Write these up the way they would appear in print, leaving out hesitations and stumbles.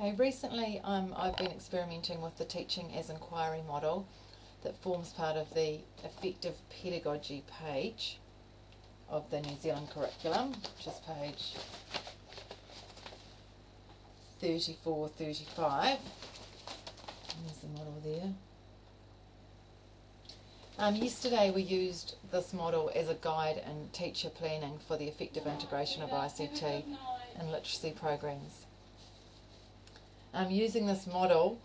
Okay, recently I've been experimenting with the Teaching as Inquiry model that forms part of the Effective Pedagogy page of the New Zealand curriculum, which is page 34, 35. There's the model there. Yesterday we used this model as a guide in teacher planning for the effective integration of ICT in literacy programs. Using this model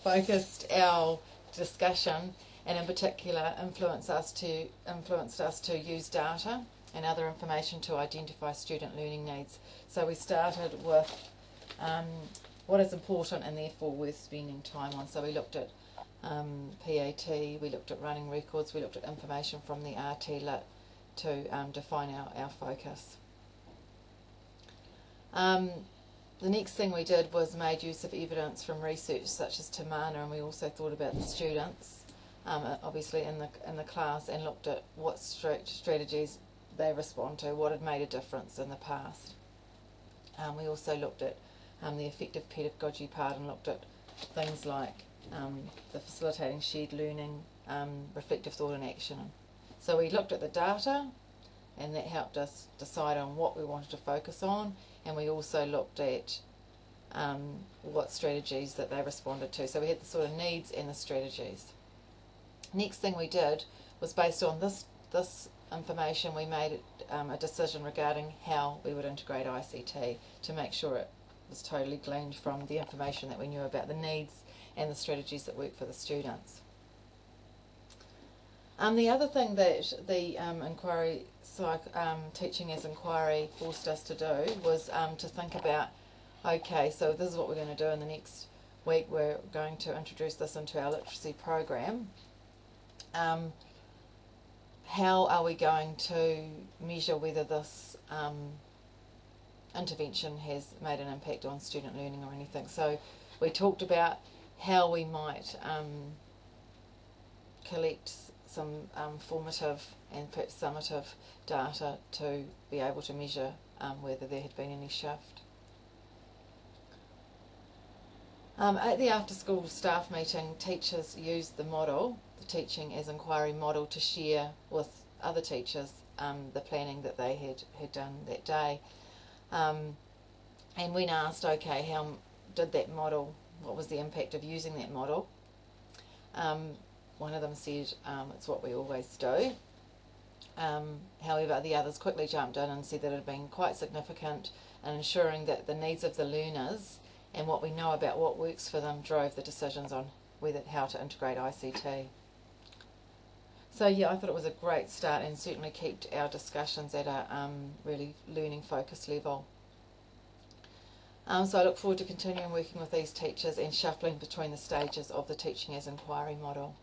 focused our discussion and in particular influenced us to use data and other information to identify student learning needs. So we started with what is important and therefore worth spending time on. So we looked at PAT, we looked at running records, we looked at information from the RT Lit to define our focus. The next thing we did was made use of evidence from research such as Te Mana, and we also thought about the students, obviously in the class, and looked at what strategies they respond to, what had made a difference in the past. We also looked at the effective pedagogy part and looked at things like the facilitating shared learning, reflective thought and action. So we looked at the data, and that helped us decide on what we wanted to focus on, and we also looked at what strategies that they responded to. So we had the sort of needs and the strategies. Next thing we did was, based on this information, we made a decision regarding how we would integrate ICT to make sure it was totally gleaned from the information that we knew about the needs and the strategies that work for the students. The other thing that the Teaching as Inquiry forced us to do was to think about, okay, so this is what we're going to do in the next week. We're going to introduce this into our literacy program. How are we going to measure whether this intervention has made an impact on student learning or anything? So we talked about how we might collect some formative and perhaps summative data to be able to measure whether there had been any shift. At the after-school staff meeting, teachers used the model, the Teaching as Inquiry model, to share with other teachers the planning that they had done that day. And when asked, okay, how did that model, what was the impact of using that model? One of them said, it's what we always do. However, the others quickly jumped in and said that it had been quite significant in ensuring that the needs of the learners and what we know about what works for them drove the decisions on how to integrate ICT. So yeah, I thought it was a great start and certainly kept our discussions at a really learning focused level. So I look forward to continuing working with these teachers and shuffling between the stages of the Teaching as Inquiry model.